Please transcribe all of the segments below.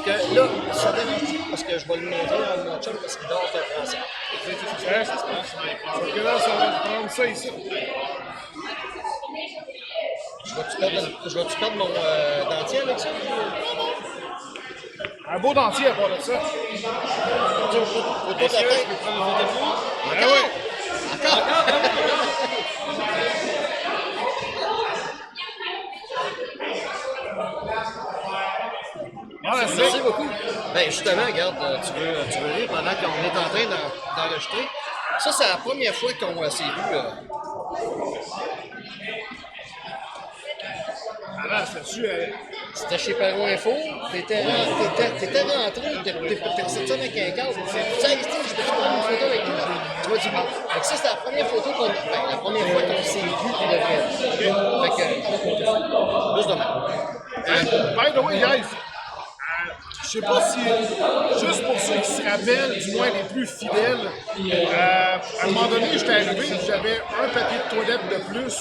parce que là, ça dérange parce que je vais le montrer à mon chum parce qu'il dort en français. Sauf que là, ça va prendre ça ici. Je vais-tu perdre mon dentier avec ça? Un beau dentier à part de ça. Photo de la tête. Ah ouais. Encore? Ah, Merci beaucoup. Ben justement, regarde, tu veux rire pendant qu'on est en train d'enregistrer. Ça, c'est la première fois qu'on s'est vu. Ah, c'est-tu... C'était chez Paro Info, t'étais rentré, t'es ressorti avec un cadre. Tu sais, Steve, je peux te prendre une photo avec toi? Tu m'as dit oui. Fait que ça, c'était la première photo la première fois qu'on s'est vu pour de vrai. Fait que, juste demain. By the way, guys, je sais pas si, juste pour ceux qui se rappellent, du moins les plus fidèles, à un moment donné, j'étais arrivé, j'avais un papier de toilette de plus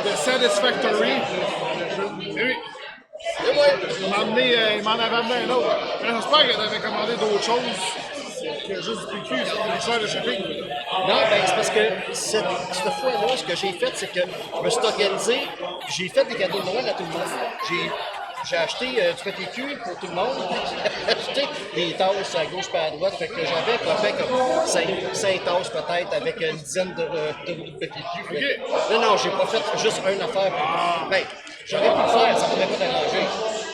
de Satisfactory. Et oui. Il m'en avait amené un autre. Mais j'espère qu'elle avait commandé d'autres choses que juste du PQ, c'est des choix de shopping. Non, ben c'est parce que cette fois-là, ce que j'ai fait, c'est que je me suis organisé, j'ai fait des cadeaux de Noël à tout le monde. J'ai acheté du PTQ pour tout le monde. J'ai acheté des tasses à gauche et à droite. Fait que j'avais à peu près comme 5 tasses peut-être avec une dizaine de PTQ. Okay. Non, j'ai pas fait juste une affaire. Ben, j'aurais pu le faire, ça m'aurait pas dérangé.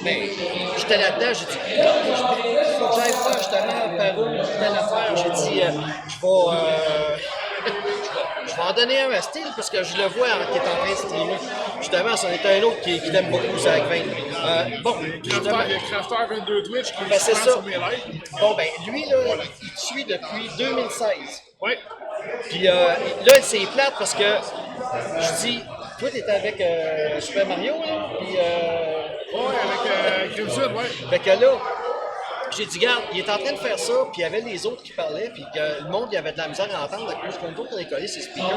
Mais j'étais là-dedans, j'ai dit, il faut que j'aille faire justement Paro, telle affaire. J'ai dit, je vais en donner un à Steel parce que je le vois qui est en train de streamer. Justement, c'en est un autre qui t'aime beaucoup, Zach Vane. Bon, justement. Il y a Crafter 22 Twitch qui Ben, c'est ça. sur mes lives. Bon, ben, lui, là, il te suit depuis 2016. Ouais. Puis là, c'est plate parce que je dis, toi, t'étais avec Super Mario, là, puis Ouais, avec Crimson, ouais. fait que là, j'ai dit, regarde, il est en train de faire ça, puis il y avait les autres qui parlaient, puis que le monde, il avait de la misère à entendre à cause qu'on doit décoller ses speakers.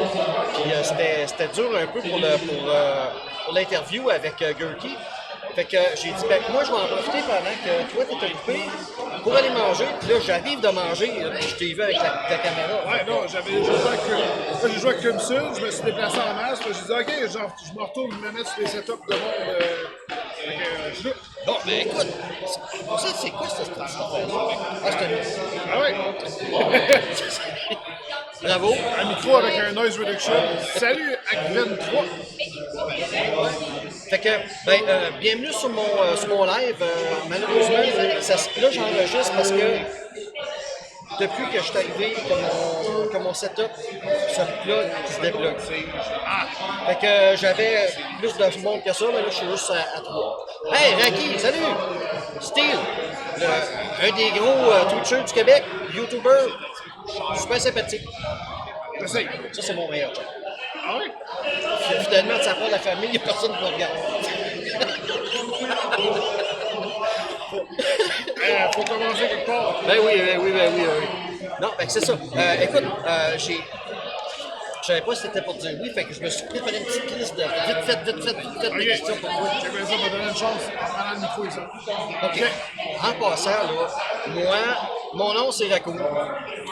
Puis c'était dur un peu pour l'interview avec Gurky. Fait que j'ai dit, ben moi, je vais en profiter pendant que toi, t'es occupé pour aller manger. Puis là, j'arrive de manger, puis je t'ai vu avec ta caméra. Ouais, non, j'avais joué avec, j'ai joué avec Crimson, je me suis déplacé en masse, puis j'ai dit, ok, genre, je me retourne me mettre sur les setups de monde. Je suis là. Bon, ben écoute, c'est quoi cette affaire-là? Ah, c'est Ah ouais. Bravo. Un micro avec un noise reduction. Salut, Acven 3. Fait que, ben, bienvenue sur mon live. Malheureusement, là, j'enregistre parce que depuis que je suis arrivé, que mon setup se plug, qui se débloque. Fait que j'avais plus de monde que ça, mais là, je suis juste à 3. Hey, Raki, salut! Steel, un des gros Twitchers du Québec, YouTuber, super sympathique. J'essaye. Ça, c'est mon meilleur job. Ah oui? Finalement, de sa part de la famille, il n'y a personne qui me regarde. Faut commencer quelque part. Ben oui. Non, ben c'est ça. Écoute, je savais pas si c'était pour dire oui, fait que je me suis préparé une petite liste de vite fait de questions pour toi. J'ai bien ça, m'a donné une chance en prenant le micro ici. OK. En passant, là, moi, mon nom, c'est Raccoon.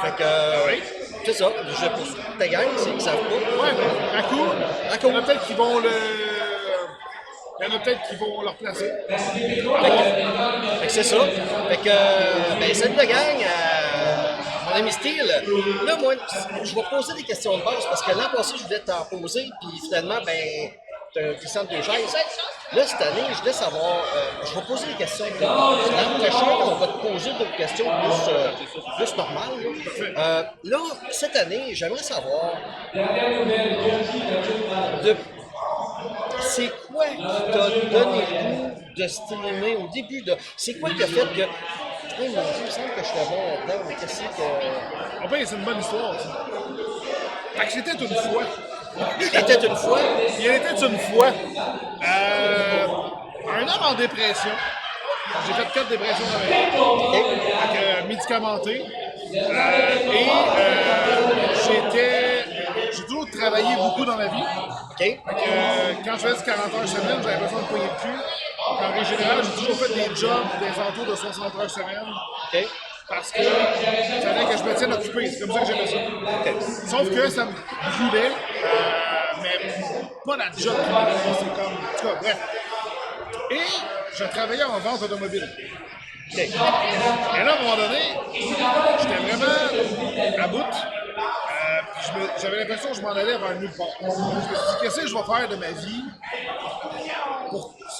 Fait que, Oui. c'est ça. Je pousse ta gang, s'ils ne savent pas. Ouais, mais Raccoon, Raccoon. il y en a peut-être qui vont le... Il y en a peut-être qui vont le replacer. Fait que c'est ça. Fait que, ben, salut la gang. Mon ami Steel. Là, moi, je vais poser des questions de base parce que l'an passé, je voulais t'en poser, puis finalement, ben, t'as glissé entre deux chaises. Là, cette année, je voulais savoir, je vais poser des questions de base. L'an prochain, on va te poser d'autres questions plus normales. Là, cette année, j'aimerais savoir, c'est quoi qui t'a donné le goût de streamer au début de. C'est quoi qui a fait que. Oh mon Dieu, il me semble que je suis bon là-dedans, mais qu'est-ce que. En fait, c'est une bonne histoire, ça. Fait que c'était une fois. Il était une fois. Il était une fois un homme en dépression. J'ai fait 4 dépressions dans ma vie. Avec médicamenté. J'ai toujours travaillé beaucoup dans ma vie. OK. Quand je faisais 40 heures semaine, j'avais besoin de poigner de cul. En règle générale, j'ai toujours fait des jobs des alentours de 60 heures semaine. OK. Parce que il fallait que je me tienne occupé. C'est comme ça que j'aimais ça. Sauf que ça me brûlait, mais pas la job qui me brûlait. C'est comme. En tout cas, bref. Et je travaillais en vente automobile. OK. Et là, à un moment donné, j'étais vraiment à bout. J'avais l'impression que je m'en allais vers nulle part. Je me suis dit, qu'est-ce que je vais faire de ma vie?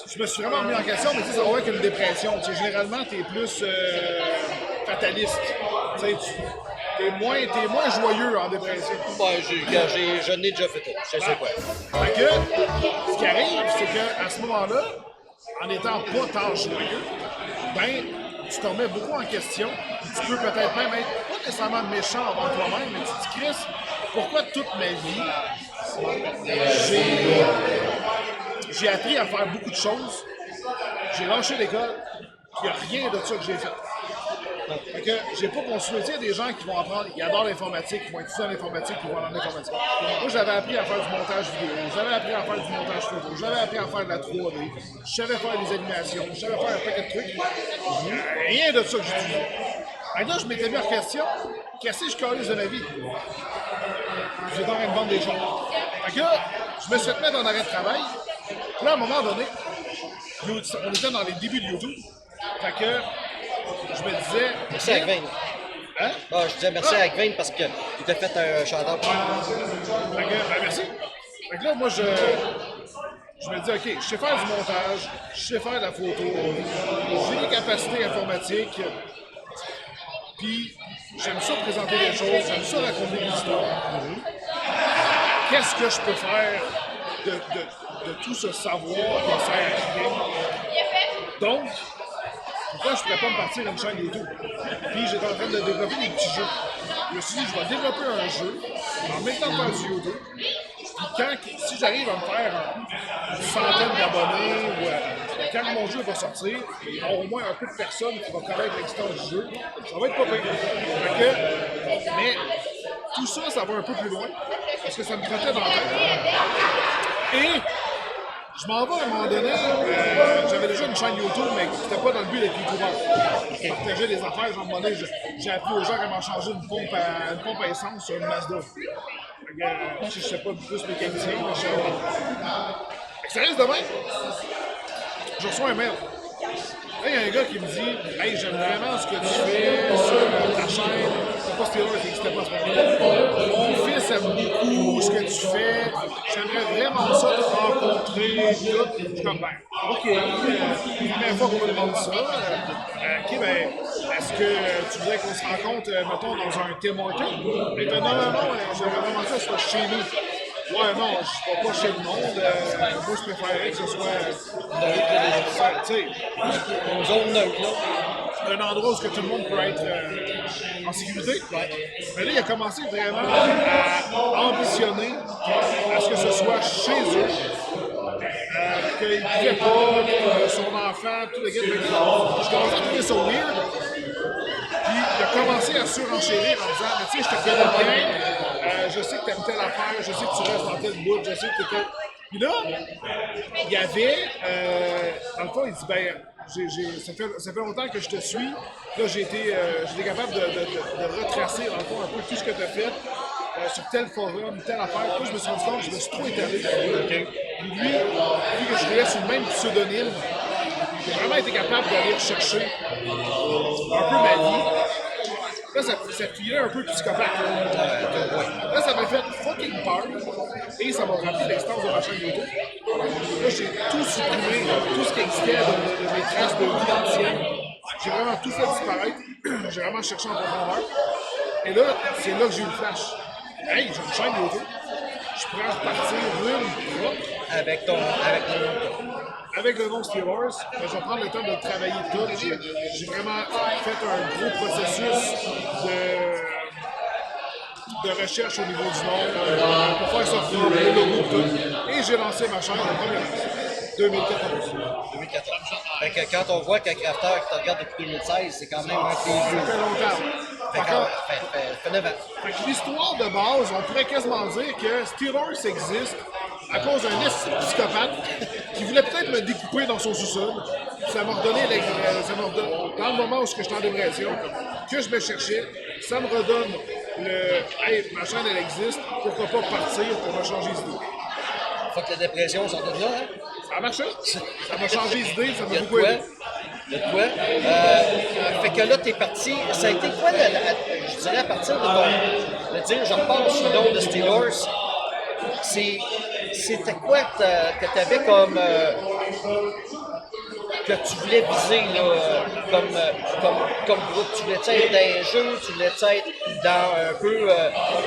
Je me suis vraiment mis en question, mais tu sais, ça va être une dépression. Tu sais, généralement, tu es plus fataliste. Tu sais, t'es moins joyeux en dépression. Ouais, je n'ai déjà fait ça. Je sais quoi. Fait que, ce qui arrive, c'est qu'à ce moment-là, en étant pas tant joyeux, ben, tu te remets beaucoup en question. Tu peux peut-être même être pas nécessairement méchant envers toi-même, mais tu te dis, Chris, pourquoi toute ma vie, j'ai appris à faire beaucoup de choses, j'ai lâché l'école, il n'y a rien de ça que j'ai fait. Fait que j'ai pas consulté. Il y a des gens qui vont apprendre, ils adorent l'informatique, qui vont étudier en informatique, qui vont aller en informatique. Moi, j'avais appris à faire du montage vidéo, j'avais appris à faire du montage photo, j'avais appris à faire de la 3D, je savais faire des animations, je savais faire un paquet de trucs. Rien de ça que j'utilisais. Et là, je m'étais mis en question, qu'est-ce que je calisse de ma vie? J'étais en train de vendre des choses. Fait que là, je me suis fait mettre en arrêt de travail. Là, à un moment donné, on était dans les débuts de YouTube. Fait que je me disais. Merci à Gvin. Hein? Ah, je disais merci à Gvin parce qu'il t'a fait un shout-out. Fait que, ben merci. Fait que là, moi, je me dis, OK, je sais faire du montage, je sais faire de la photo, j'ai des capacités informatiques, puis j'aime ça présenter des choses, j'aime ça raconter des histoires. Qu'est-ce que je peux faire de tout ce savoir qui sert à rien? Donc, pourquoi je ne pourrais pas me partir une chaîne YouTube? Puis j'étais en train de développer des petits jeux. Je me suis dit, je vais développer un jeu en même temps de faire du YouTube. Puis si j'arrive à me faire une centaine d'abonnés, ou quand mon jeu va sortir, il y aura au moins un peu de personnes qui vont connaître l'existence du jeu. Ça va être pas pire. Mais tout ça, ça va un peu plus loin, parce que ça me trottait dans la tête. Et je m'en vais à un moment donné, j'avais déjà une chaîne YouTube, mais c'était pas dans le but d'être youtubeur. Je partageais des affaires, genre, à un moment donné, j'ai appris aux gens comment changer une pompe à essence sur une Mazda. Je sais pas plus mécanicien, mais je sais. Ça reste demain. Je reçois un mail. Là, il y a un gars qui me dit, hey, j'aime vraiment ce que tu fais sur ta chaîne. C'est pas Steelers, ça n'existait pas à ce moment-là. Mon fils aime beaucoup ce que tu fais. J'aimerais vraiment ça te rencontrer. Je suis comme, ben, OK, première fois qu'on me demande ça. OK, ben, est-ce que tu voudrais qu'on se rencontre, mettons, dans un Tim Hortons? Mais non, j'aimerais vraiment ça, soit chez nous. Ouais, non, je ne vais pas chez le monde. Moi, je préférerais que ce soit tu sais, Une zone neutre, là. un endroit où tout le monde peut être en sécurité. Mais là, il a commencé vraiment à ambitionner à ce que ce soit chez eux. Qu'il ne pouvait pas, son enfant, tout le gars. Je commençais à trouver ça weird. Puis il a commencé à surenchérir en disant, mais tu sais, je te connais bien, je sais que tu aimes telle affaire, je sais que tu restes dans telle bout, je sais que tu étais. Puis là, il y avait, dans le fond, il dit, ben, ça fait longtemps que je te suis. Là, j'ai été capable de retracer, dans le fond, un peu tout ce que tu as fait. Sur tel forum, telle affaire. Puis je me suis rendu compte que je me suis trop étalé. Puis lui, vu que je voulais sur le même pseudonyme, j'ai vraiment été capable d'aller rechercher un peu ma vie. Là, ça filait un peu psychopathe. Là, ça m'a fait fucking peur. Et ça m'a rempli l'existence de ma chaîne YouTube. Là, j'ai tout supprimé, tout ce qui existait de mes traces de vie ancienne. J'ai vraiment tout fait disparaître. J'ai vraiment cherché en profondeur. Et là, c'est là que j'ai eu le flash. Hey, j'ai une chaîne YouTube. Je pourrais repartir une propre. Avec mon nom. Avec le nom Steelers, je vais prendre le temps de travailler tout. J'ai vraiment fait un gros processus de recherche au niveau du nom pour faire sortir le logo tout. Et j'ai lancé ma chaîne le 1er mars 2014. 2014. Fait que quand on voit qu'un crafter qui te regarde depuis 2016, c'est quand même un de tes vieux. Ça fait longtemps. Fait 9 ans. Fait que l'histoire de base, on pourrait quasiment dire que Steelers existe à cause d'un psychopathe qui voulait peut-être me découper dans son sous-sol. Ça m'a redonné, dans le moment où j'étais en dépression, que je me cherchais, ça me redonne le « Hey, ma chaîne, elle existe, pourquoi pas partir pour me changer d'idée? » Faut que la dépression s'en donne là, hein? Ça a marché. Ça m'a changé d'idée, ça Il y m'a a de beaucoup quoi? aidé. Il y a de quoi? Fait que là, t'es parti. Ça a été quoi, je dirais, à partir de dire, je repars sur le nom de Steelers, c'était quoi que t'avais comme... que tu voulais viser là, comme groupe? Tu voulais être dans un jeu, tu voulais être dans un peu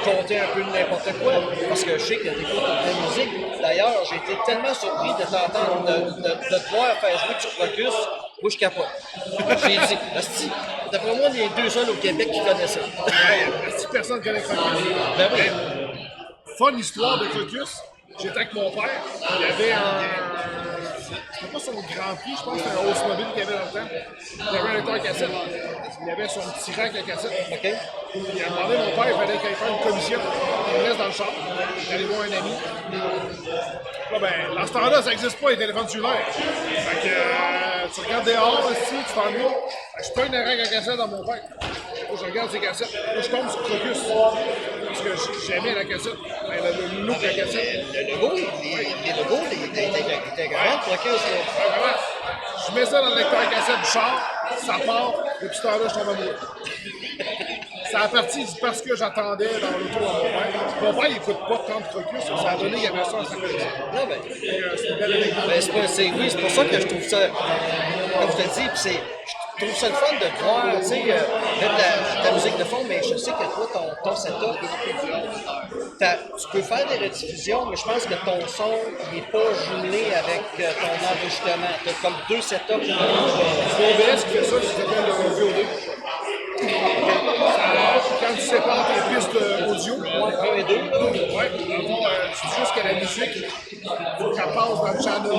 compter un peu de n'importe quoi? Parce que je sais que tu écoutes de la musique. D'ailleurs, j'ai été tellement surpris de t'entendre, de te voir faire jouer sur Crocus. Moi, je capote. J'ai dit, asti, d'après moi, il y a 2 seuls au Québec qui connaissent ça. Si personne connaît Crocus. Ben oui. Fun histoire de Crocus. J'étais avec mon père. Il y avait c'était pas son Grand Prix, je pense que c'était un Oldsmobile qu'il y avait dans le temps. Il y avait un lecteur cassette. Il y avait son petit rack à cassette. OK? Il a demandé à mon père, il fallait qu'il fasse une commission. Il me laisse dans le char. J'allais voir un ami. Là, ben, dans ce temps-là, ça n'existe pas, les téléphones cellulaires. Fait que tu regardes dehors, ici, tu t'ennuies. Je prends une rack à cassette dans mon père. Là, je regarde ses cassettes. Là, je tombe sur Crocus. Parce que j'aimais la cassette. Ben, le look de la cassette. Le logo, les logos, il était grand, Crocus. Ouais, vraiment. Je mets ça dans le lecteur cassette du char, ça part, depuis ce temps-là, je tombe amoureux. Ça a parti parce que j'attendais dans l'auto à mon père. Mon père, il écoute pas tant de Crocus, ça a donné, il y avait ça dans sa collection. Non, ben, C'est une belle anecdote. ben, oui, c'est pour ça que je trouve ça, comme je te dis, puis je trouve ça le fun de te voir, tu sais, mettre de la musique de fond, mais je sais que toi, ton setup, tu peux faire des rediffusions, mais je pense que ton son n'est pas jumelé avec ton enregistrement. Tu as comme 2 setups. C'est OBS qui fait ça, ça s'appelle le VOD. Quand tu sépares tes pistes audio, 1 et 2. ouais, c'est juste que la musique, faut qu'elle passe dans le channel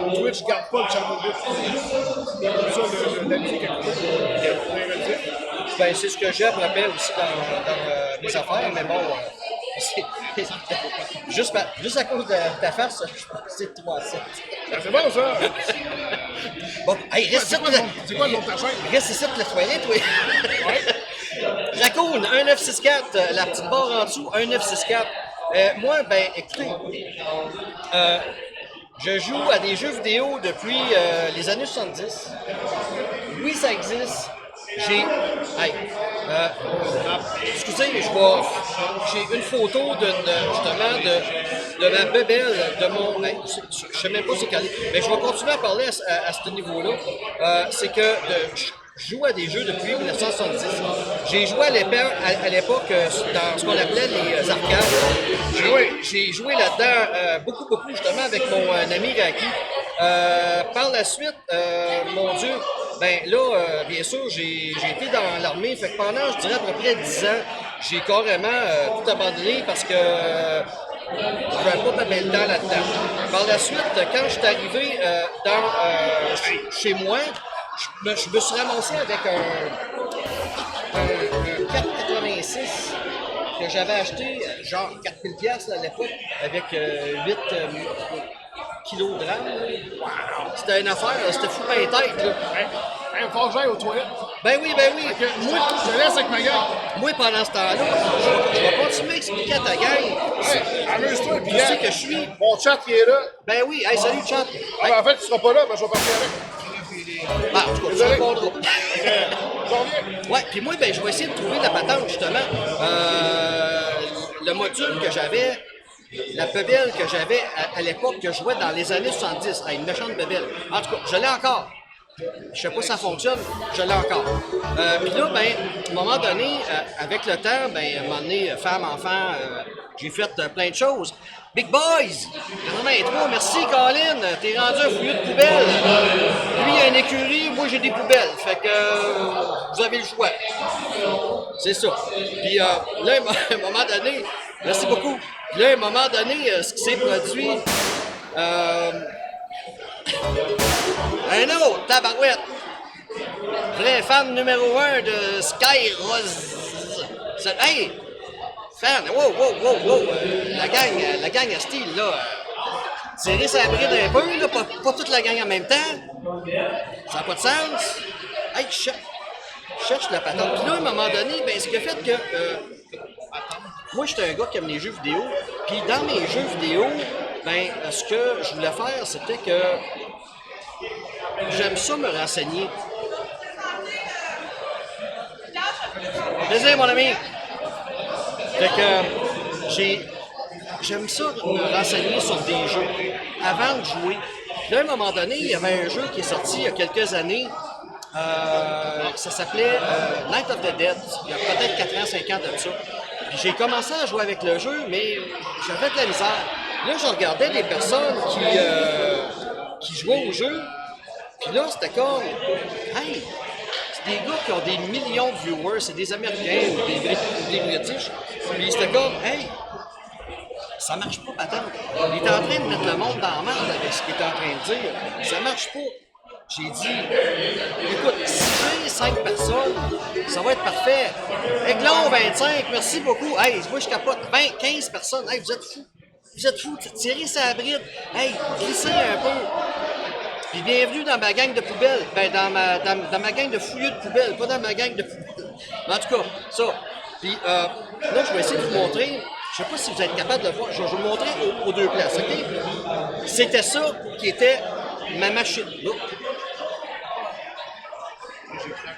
2. Twitch ne garde pas le channel 2. Comme ça, la musique est coupée. Ben, c'est ce que j'ai après aussi dans mes affaires, mais bon, juste à cause de ta face, je pense que c'est 3-7. C'est bon ça! Bon, hey, reste ici, C'est quoi le nom de ta chaîne? reste ici pour le foyer, toi. Raccoon, 1964, la petite barre en dessous, 1964. Moi, ben, écoutez, je joue à des jeux vidéo depuis les années 70. Oui, ça existe. Excusez, j'ai une photo justement de ma bébelle, de mon. Je sais même pas c'est calé, mais je vais continuer à parler à ce niveau-là. C'est que je joue à des jeux depuis 1970. J'ai joué à l'époque dans ce qu'on appelait les arcades. J'ai joué là-dedans beaucoup, justement, avec mon ami Raki. Par la suite, mon Dieu, ben là, bien sûr, j'ai été dans l'armée. Fait que pendant, je dirais, à peu près 10 ans, j'ai carrément tout abandonné parce que je n'avais pas mal de temps là-dedans. Par la suite, quand je suis arrivé chez moi, je me suis ramassé avec un 486 que j'avais acheté, genre 4000 $ à l'époque, avec 8 kilogrammes. Wow. C'était une affaire, c'était fou dans les têtes. Là. Un frangin aux toilettes. Ben oui. Moi, je te laisse avec ma gang. Moi, pendant ce temps-là, je vais continuer à expliquer à ta gang. Amuse-toi, puis Tu sais que je suis. mon chat qui est là. Ben oui, hey, salut, chat. Ah, ben, en fait, tu seras pas là, mais je vais partir avec. Ben, en tout cas, tu Désolé. répondras. J'en reviens. Ouais, puis moi, ben, je vais essayer de trouver la patente, justement. Le module que j'avais, la bébelle que j'avais à l'époque, que je jouais dans les années 70, une méchante bébelle. En tout cas, je l'ai encore. Je sais pas si ça fonctionne, je l'ai encore. Puis là, ben, à un moment donné, avec le temps, ben, à un moment donné, femme, enfant, j'ai fait plein de choses. Big Boys! 83, merci Colin, t'es rendu un fouilleux de poubelles. Lui, il a une écurie, moi j'ai des poubelles. Fait que vous avez le choix. C'est ça. Puis là, à un moment donné, merci beaucoup. Puis là, à un moment donné, ce qui s'est produit, un autre, tabarouette. Vrai fan numéro 1 de Sky Rose. Hey! Fan, wow, la gang à style, là. Serrer sa bride un peu, là, pas toute la gang en même temps. Ça n'a pas de sens. Hey, je cherche la patente. Puis là, à un moment donné, ben, ce qui a fait que. Moi, j'étais un gars qui aime les jeux vidéo. Puis dans mes jeux vidéo, ben, ce que je voulais faire, c'était que. J'aime ça me renseigner. Désolé, mon ami. Fait que j'aime ça me renseigner sur des jeux avant de jouer. Puis là, à un moment donné, il y avait un jeu qui est sorti il y a quelques années. Ça s'appelait Night of the Dead. Il y a peut-être 4 ans, 5 ans de ça. Puis j'ai commencé à jouer avec le jeu, mais j'avais de la misère. Là, je regardais des personnes qui jouaient au jeu. Puis là, c'était comme, hey, c'est des gars qui ont des millions de viewers, c'est des Américains ou des British. Puis c'était comme, hey, ça marche pas, patente. Il est en train de mettre le monde dans la merde avec ce qu'il est en train de dire. Ça marche pas. J'ai dit, écoute, si j'ai 5 personnes, ça va être parfait. Aiglon, 25, merci beaucoup. Hey, moi je capote. 15 personnes, hey, vous êtes fous. Vous êtes fous, tirez sa bride. Hey, glissez un peu. Puis bienvenue dans ma gang de poubelles. Ben, dans ma gang de fouilleux de poubelles, pas dans ma gang de poubelles. Mais en tout cas, ça. Puis là, je vais essayer de vous montrer. Je sais pas si vous êtes capable de le voir. Je vais vous le montrer aux deux places, OK? C'était ça qui était ma machine. Là.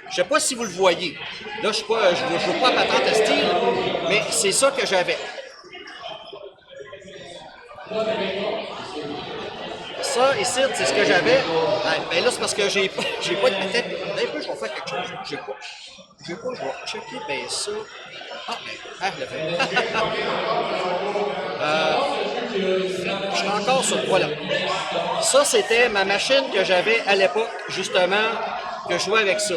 Je sais pas si vous le voyez. Là, je ne joue pas à patente à style, mais c'est ça que j'avais. Ça, ici, c'est ce que j'avais. Ben là, c'est parce que j'ai pas de patente. Un peu, je vais faire quelque chose. Je vais checker ben ça. Ah, ben, je l'ai fait. Je suis encore sur voilà. Ça, c'était ma machine que j'avais à l'époque, justement, que je jouais avec ça.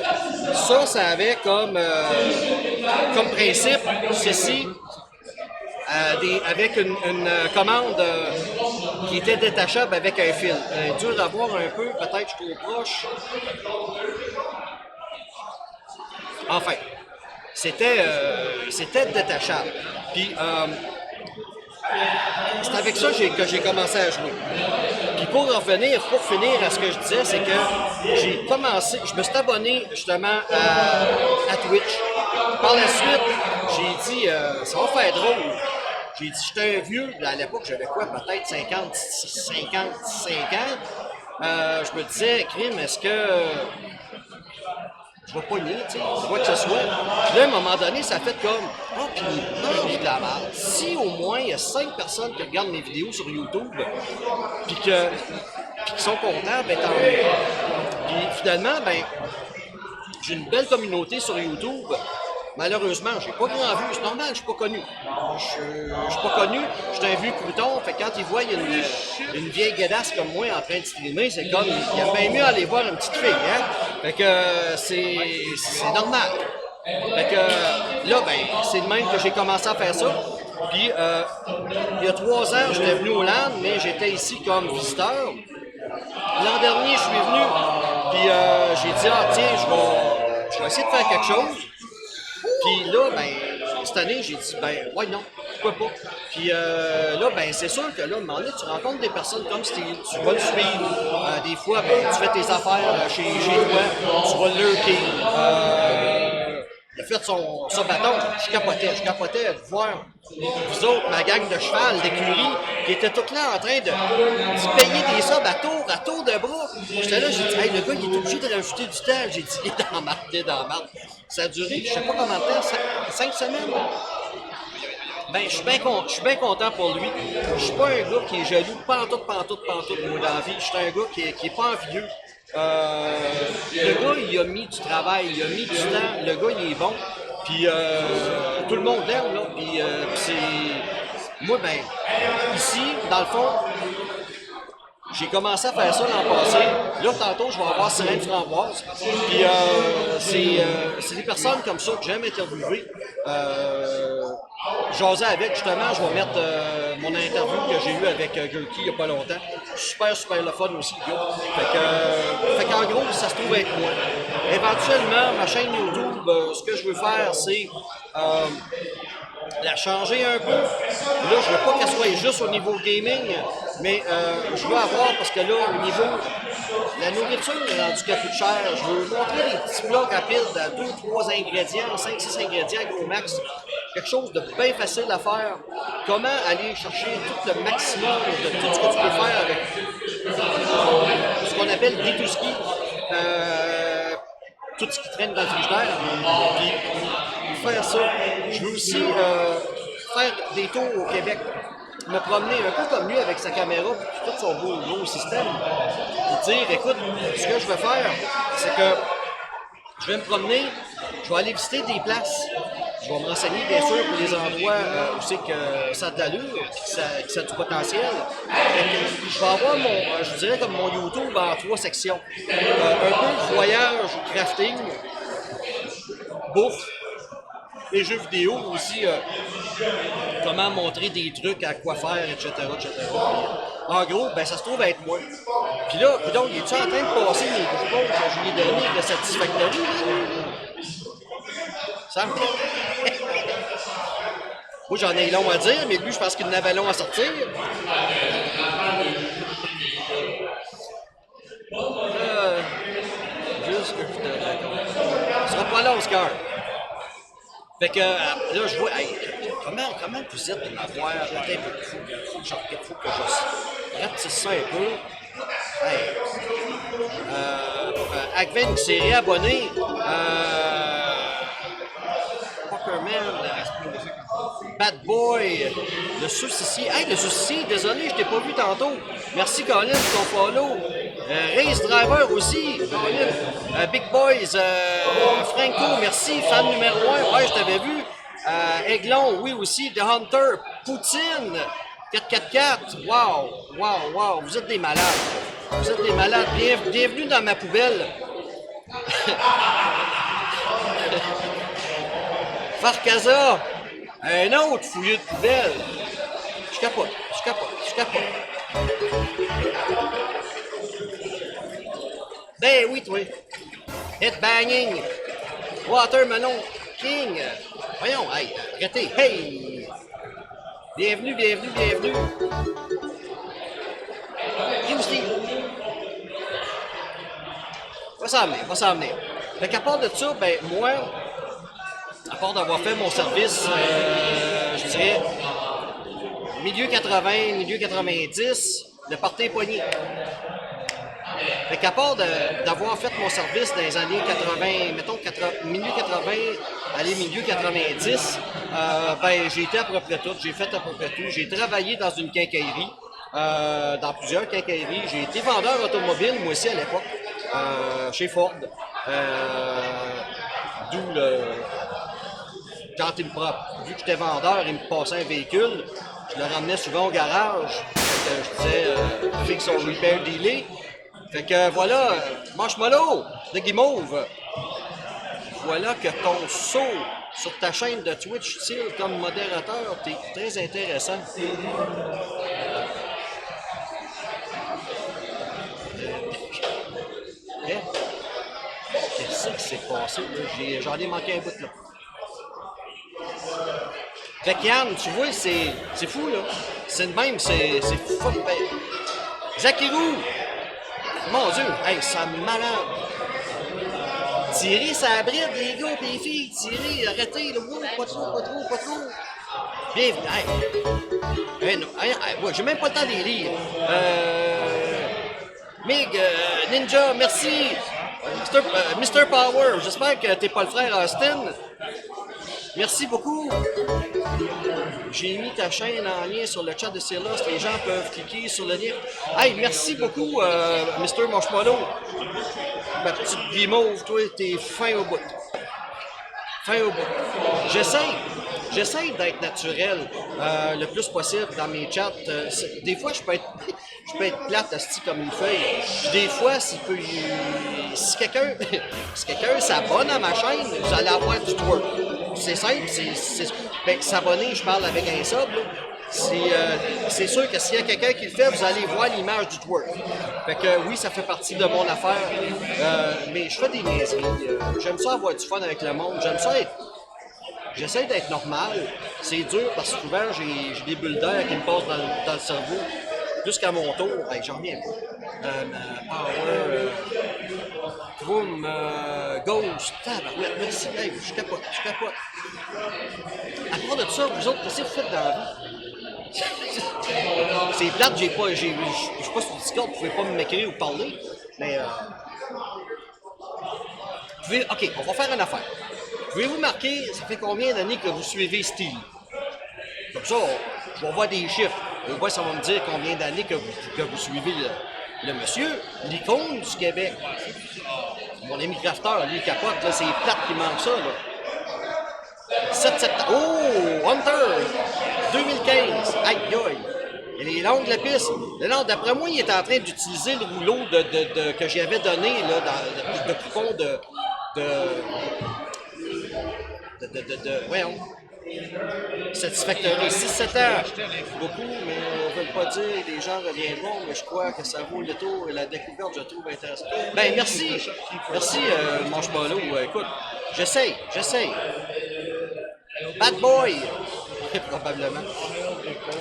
Ça avait comme principe, ceci, avec une commande qui était détachable avec un fil. Dur à voir un peu, peut-être je suis trop proche. Enfin, c'était détachable. Puis, c'est avec ça que j'ai commencé à jouer. Puis pour finir à ce que je disais, c'est que j'ai commencé, je me suis abonné justement à Twitch. Par la suite, j'ai dit, ça va faire drôle. J'ai dit, j'étais un vieux, à l'époque, j'avais quoi, peut-être 55 ans. Je me disais, crime, est-ce que je vais pas nier, tu sais, quoi que ce soit. Puis là, à un moment donné, ça fait comme, oh, puis mange de la merde. Si au moins il y a 5 personnes qui regardent mes vidéos sur YouTube, puis qui sont contents, ben tant mieux. Puis finalement, ben, j'ai une belle communauté sur YouTube. Malheureusement, j'ai pas grand vue. C'est normal, je suis pas connu. Je suis pas connu, je suis un vieux crouton. Fait que quand ils voient une vieille guédasse comme moi en train de streamer, c'est comme, il y a bien mieux aller voir une petite fille, hein? Fait que c'est normal. Fait que là, ben, c'est de même que j'ai commencé à faire ça. Puis, il y a 3 ans, j'étais venu au Land, mais j'étais ici comme visiteur. L'an dernier, je suis venu, puis j'ai dit, ah tiens, je vais essayer de faire quelque chose. Puis là, ben, cette année, j'ai dit, ben, ouais, non, pourquoi pas. Puis là, ben, c'est sûr que là, à un moment donné, tu rencontres des personnes comme Steve, tu vas le suivre. Des fois, ben, tu fais tes affaires chez toi, tu vas le lurker. Il a fait son bâton, je capotais de voir vous autres, ma gang de cheval, d'écurie, qui étaient tous là en train de se payer des subs à tour de bras. J'étais là, j'ai dit, hey, le gars, il est obligé de rajouter du temps. J'ai dit, il est dans la marde. Ça a duré, je sais pas combien de temps, 5 semaines. Ben, je suis bien content pour lui. Je suis pas un gars qui est jaloux, pantoute, moi, dans la vie. Je suis un gars qui est pas envieux. Le gars, il a mis du travail, il a mis du temps, le gars, il est bon. Puis tout le monde l'aime, là. Puis c'est. Moi, ben, ici, dans le fond, j'ai commencé à faire ça l'an passé. Là, tantôt, je vais avoir Sirène Framboise. Puis c'est des personnes comme ça que j'aime interviewer. Jaser avec, justement, je vais mettre mon interview que j'ai eue avec Gurky il n'y a pas longtemps. Super le fun aussi, le gars. Fait qu'en gros, ça se trouve être moi. Éventuellement, ma chaîne YouTube, ce que je veux faire, c'est la changer un peu. Là, je veux pas qu'elle soit juste au niveau gaming, mais je veux avoir, parce que là, au niveau la nourriture est rendue qu'elle coûte cher. Je veux montrer des petits plats rapides à 2-3 ingrédients, 5-6 ingrédients gros max. Quelque chose de bien facile à faire. Comment aller chercher tout le maximum de tout ce que tu peux faire avec ce qu'on appelle des tout ski. Tout ce qui traîne dans le frigidaire. Puis faire ça. Je veux aussi faire des tours au Québec. Me promener un peu comme lui avec sa caméra et tout son beau système. Et dire, écoute, ce que je vais faire, c'est que je vais me promener, je vais aller visiter des places. Je vais me renseigner, bien sûr, pour les endroits où c'est que ça a de l'allure, que ça a du potentiel. Donc, je vais avoir je dirais comme mon YouTube en 3 sections. Un peu voyage, crafting, bouffe, et jeux vidéo aussi, comment montrer des trucs, à quoi faire, etc. En gros, ben, ça se trouve être moi. Puis là, donc, il est-tu en train de passer mes groupons que je lui ai donné de Satisfactory? Ça me Moi, j'en ai long à dire, mais lui, je pense qu'il en avait long à sortir. Juste que je te raconte. Ce sera pas long, Oscar. Fait que là, je vois, hey, comment vous êtes de m'avoir? Attends un peu, faut que je ratisse ça un peu. Hey. Akven qui s'est réabonné. Pokerman, Bad Boy, le Souci. Hey, le Souci, désolé, je t'ai pas vu tantôt. Merci, Colin, pour ton follow. Race Driver aussi, Colin. Big Boys, Franco, merci. Fan numéro 1, ouais, je t'avais vu. Aiglon, oui aussi. The Hunter, Poutine, 444. Wow, vous êtes des malades. Vous êtes des malades. Bienvenue dans ma poubelle. Farkaza, un autre fouilleux de poubelle. Je capote. Ben oui, toi. Headbanging. Watermelon King. Voyons, hey, arrêtez. Hey. Bienvenue. Houston. Va s'en venir. Fait qu'à part de ça, ben moi, à part d'avoir fait mon service, je dirais, milieu 80, milieu 90, le party est poigné. Fait qu'à part d'avoir fait mon service dans les années 80, mettons milieu 80, aller milieu 90, ben j'ai été à peu près tout, j'ai fait à peu près tout. J'ai travaillé dans une quincaillerie, dans plusieurs quincailleries. J'ai été vendeur automobile, moi aussi à l'époque, chez Ford. D'où quand vu que j'étais vendeur, il me passait un véhicule, je le ramenais souvent au garage. Je disais, fixe son repair dealer. Fait que voilà, Marshmallow de Guimauve. Voilà que ton saut sur ta chaîne de Twitch, style comme modérateur, t'es très intéressant. Qu'est-ce qui s'est passé, là? J'en ai manqué un bout, là. Fait que Yann, tu vois, c'est fou, là. C'est de même, c'est fou. Zakirou! Mon Dieu, hey, ça me malade. Tirer ça bride, les gars et les filles. Tirer, arrêtez, là. Pas trop. Bienvenue. Hey, non, ouais, j'ai même pas le temps de les lire. Mig, Ninja, merci. Mr. Power, j'espère que t'es pas le frère Austin. Merci beaucoup. J'ai mis ta chaîne en lien sur le chat de Célos. Les gens peuvent cliquer sur le lien. Hey, merci beaucoup, Mr. Marshmallow. Ma petite guimauve, toi, t'es fin au bout. J'essaie d'être naturel le plus possible dans mes chats. Des fois, je peux être plate asti comme une feuille. Puis des fois, si quelqu'un s'abonne à ma chaîne, vous allez avoir du twerk. C'est simple, s'abonner, je parle avec un sub. C'est sûr que s'il y a quelqu'un qui le fait, vous allez voir l'image du twerk. Fait que oui, ça fait partie de mon affaire. Mais je fais des niaiseries. J'aime ça avoir du fun avec le monde. j'essaie d'être normal. C'est dur parce que souvent, j'ai des bulles d'air qui me passent dans le cerveau. Jusqu'à mon tour, ben, j'en reviens pas. Power, Vroom, Ghost, tabarouette, merci, hey, je capote. À part de ça, vous autres, qu'est-ce que vous faites dans la vie? C'est plate, je suis pas sur le Discord, vous pouvez pas m'écrire ou parler, mais ok, on va faire une affaire. Pouvez-vous marquer, ça fait combien d'années que vous suivez Steel? Comme ça, je vais voir des chiffres. Au moins, ça va me dire combien d'années que vous suivez le monsieur, l'icône du Québec. Mon ami crafter, lui, capote, là, c'est plate qui manque ça, là. 7 septembre. Oh! Hunter! 2015. Aïe, aïe. Il est longue, la piste. Non, d'après moi, il est en train d'utiliser le rouleau que j'avais donné, là, de coupon voyons. Satisfactory. 6-7 ans. Beaucoup, mais on ne veut pas dire. Les gens reviendront, mais je crois que ça vaut le tour et la découverte, je trouve intéressante. Ben, merci. Merci, Marshmallow. Écoute, j'essaye. Bad boy. Probablement.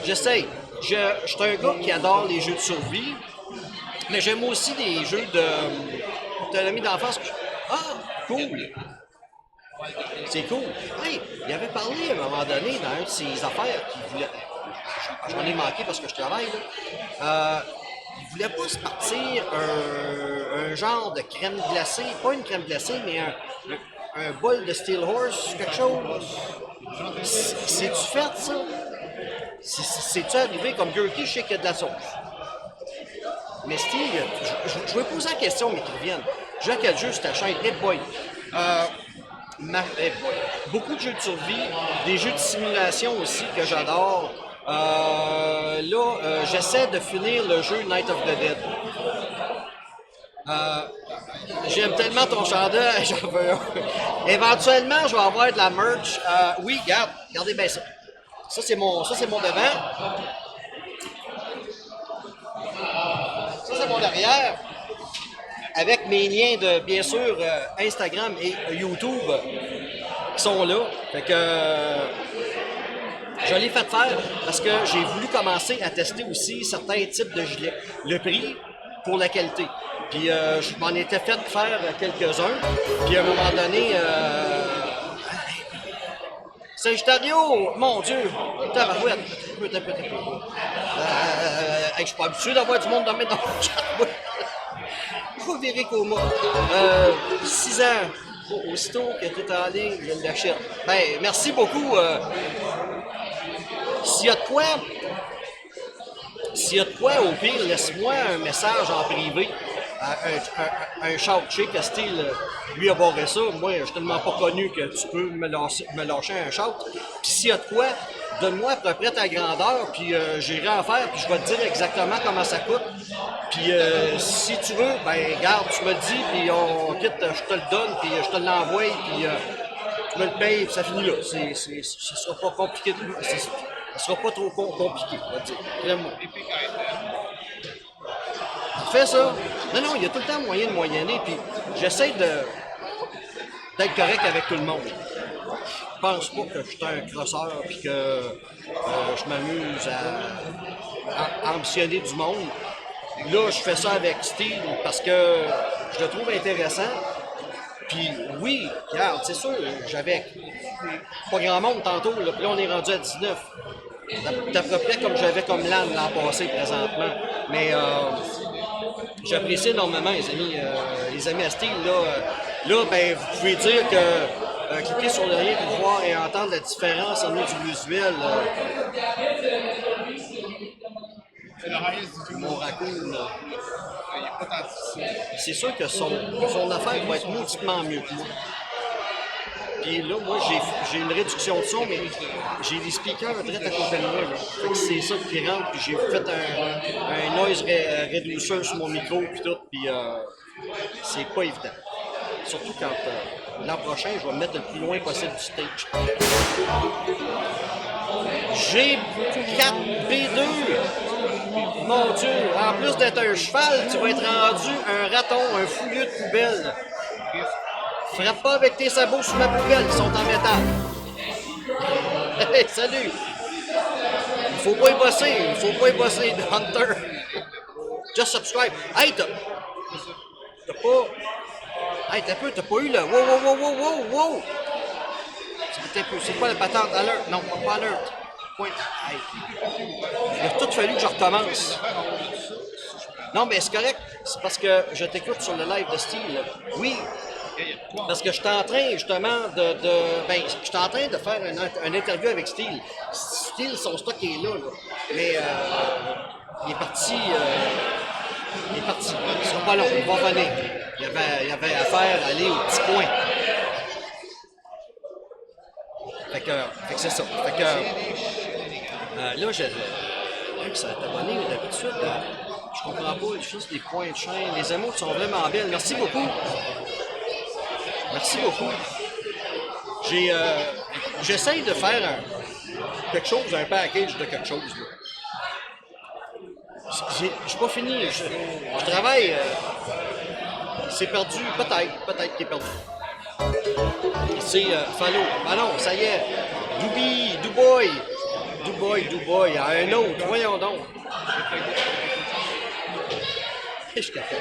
J'essaye. Je suis un gars qui adore les jeux de survie, mais j'aime aussi des jeux de l'ami d'enfance. Ah, cool. C'est cool. Hey, il avait parlé à un moment donné dans une de ses affaires qu'il voulait. J'en ai manqué parce que je travaille, là. Il voulait pas se partir un genre de crème glacée. Pas une crème glacée, mais un bol de Steel Horse, quelque chose. C'est-tu fait, ça? C'est-tu arrivé comme Gurky? Je sais qu'il y a de la sauce. Mais Steve, je vais poser la question, mais qu'ils reviennent. Joue à quel jeu sur ta chaîne? Hey boy. Beaucoup de jeux de survie, des jeux de simulation aussi que j'adore. J'essaie de finir le jeu Night of the Dead. J'aime tellement ton chandail, j'en veux un. Éventuellement, je vais avoir de la merch. Oui, regardez bien ça. Ça, c'est mon devant. Ça, c'est mon derrière. Avec mes liens de, bien sûr, Instagram et YouTube qui sont là. Fait que je l'ai fait faire parce que j'ai voulu commencer à tester aussi certains types de gilets. Le prix pour la qualité. Puis je m'en étais fait faire quelques-uns. Puis à un moment donné, Sagittario, mon Dieu, tabarouette, je suis pas habitué d'avoir du monde dans le chat. Je vais virer coma. 6 ans, aussitôt que tu es en ligne, je l'achète. Ben, merci beaucoup. S'il y a de quoi, au pire, laisse-moi un message en privé. Un shout chic à style, lui aborder ça. Moi, je suis tellement pas connu que tu peux me lâcher un shout. Puis s'il y a de quoi, donne-moi à peu près ta grandeur, puis j'irai en faire, puis je vais te dire exactement comment ça coûte. Puis si tu veux, ben garde, tu me le dis, puis on quitte, je te le donne, puis je te l'envoie, puis tu me le payes, puis ça finit là. Ce sera pas compliqué, ça sera pas trop compliqué, on va dire. Crème-moi. Fais ça. Non, il y a tout le temps moyen de moyenner, puis j'essaie d'être correct avec tout le monde. Je pense pas que je suis un crosseur, puis que je m'amuse à ambitionner du monde. Là, je fais ça avec Steve parce que je le trouve intéressant. Puis oui, regarde, c'est sûr, j'avais pas grand monde tantôt, là, puis là on est rendu à 19. D'à peu près comme j'avais comme l'an passé présentement. Mais j'apprécie énormément les amis à Steve. Là, ben, vous pouvez dire que cliquez sur le lien pour voir et entendre la différence en du visuel. Mon raccoon, c'est sûr que son affaire va être multiplement mieux que moi. Puis là, moi, j'ai une réduction de son, mais j'ai des speakers direct à côté de moi. Là. Fait que c'est ça qui rentre, puis j'ai fait un noise reducer sur mon micro, puis tout, puis c'est pas évident. Surtout quand l'an prochain, je vais me mettre le plus loin possible du stage. J'ai 4B2! Mon Dieu, en plus d'être un cheval, tu vas être rendu un raton, un fouilleux de poubelle. Frappe pas avec tes sabots sur ma poubelle, ils sont en métal. Hey, salut! Il faut pas y bosser, Hunter. Just subscribe. Hey, t'as pas... Hey, t'as pas eu le... Wow! C'est quoi la patente? Alert? Non, pas alert. Point. Hey. Il a tout fallu que je recommence. Non, mais c'est correct. C'est parce que je t'écoute sur le live de Steel. Oui. Parce que je suis en train, justement, ben, je suis en train de faire une interview avec Steel. Steel, son stock est là. Mais il est parti. Il sera pas long. Il va revenir. Il y avait affaire à aller au petit coin. Fait que c'est ça. Fait que là, ça t'a abonné d'habitude. Je comprends pas juste les points de chaîne. Les émotes sont vraiment belles. Merci beaucoup. Merci beaucoup. J'essaye de faire quelque chose, un package de quelque chose. Je suis pas fini. Je travaille. C'est perdu. Peut-être qu'il est perdu. C'est Fallo. Ah non, ça y est. Duboy. Un autre. Voyons donc. Je capote.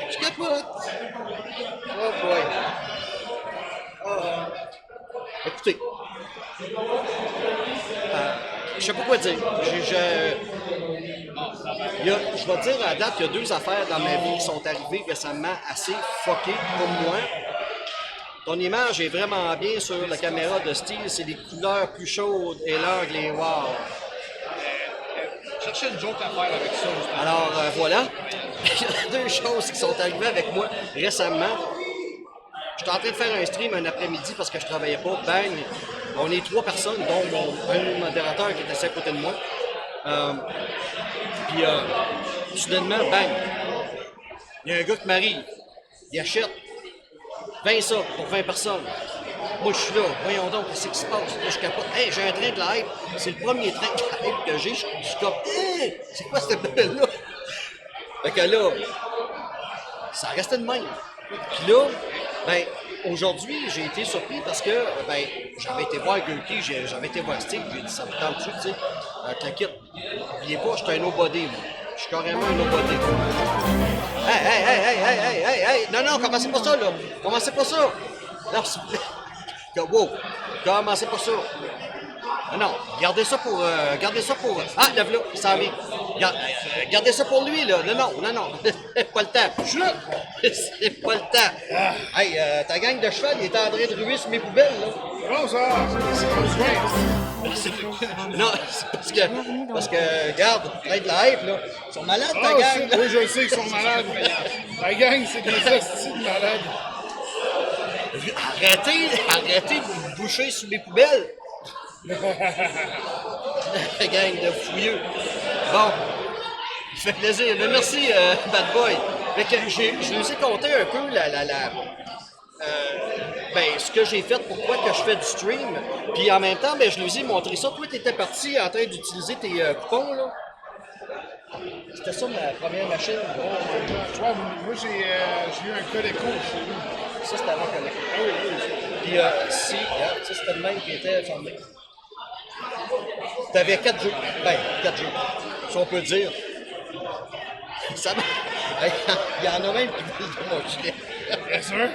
Je capote. Oh boy. Écoutez. Je sais pas quoi dire. Je vais dire à la date, il y a 2 affaires dans ma vie qui sont arrivées récemment assez fuckées pour moi. Ton image est vraiment bien sur la caméra de Steel, c'est les couleurs plus chaudes et l'angle est wow. Chercher une joke à faire avec ça. Alors voilà, il y a 2 choses qui sont arrivées avec moi récemment. J'étais en train de faire un stream un après-midi parce que je travaillais pas. Bang! On est 3 personnes, dont un modérateur qui est assis à côté de moi. Puis soudainement, bang! Il y a un gars qui m'arrive. Il achète 20 ça pour 20 personnes. Moi, je suis là. Voyons donc, qu'est-ce qui se passe? Là, je capote. Hey, j'ai un train de la hype. C'est le premier train de la hype que j'ai. Je suis comme, hey, c'est quoi cette belle-là? Fait que là, ça restait de même. Puis là, ben, aujourd'hui, j'ai été surpris parce que, ben, j'avais été voir Gurky, j'avais été voir Steve, j'ai dit, ça me tente dessus, tu sais. T'inquiète. N'oubliez pas, je suis un nobody, moi. Je suis carrément un nobody. Hey! Non, commencez pas ça, là. Commencez pas ça. Non, s'il vous plaît. Wow. Commencez pas ça. Non, gardez ça pour... Ah, lève-là, il s'en vient. Gardez ça pour lui, là. Non. Pas le temps. Je suis là. C'est pas le temps. Hey, ta gang de cheval, il est en train de ruer sur mes poubelles, là. Non, ça, c'est pas le Non, c'est parce que, regarde, train de la hype, là. Ils sont malades, ta gang, là. Oui, je sais qu'ils sont malades. La gang, c'est des hosties de malades. Arrêtez de vous boucher sur mes poubelles. La gang de fouilleux. Bon, ça fait plaisir. Mais merci, Bad Boy. Fait que je vous ai conté un peu ce que j'ai fait, pourquoi que je fais du stream. Puis en même temps, ben, je vous ai montré ça. Toi, tu étais parti en train d'utiliser tes coupons, là. C'était ça ma première machine. Tu vois, moi, j'ai eu un Coleco chez nous. Ça, c'était avant Coleco. Ah oui. Puis ça, c'était le même qui était formé. T'avais 4 jeux. Ben, 4 jeux. Si on peut dire. Ça va. Il y en a même qui veulent de mon chien. Bien sûr.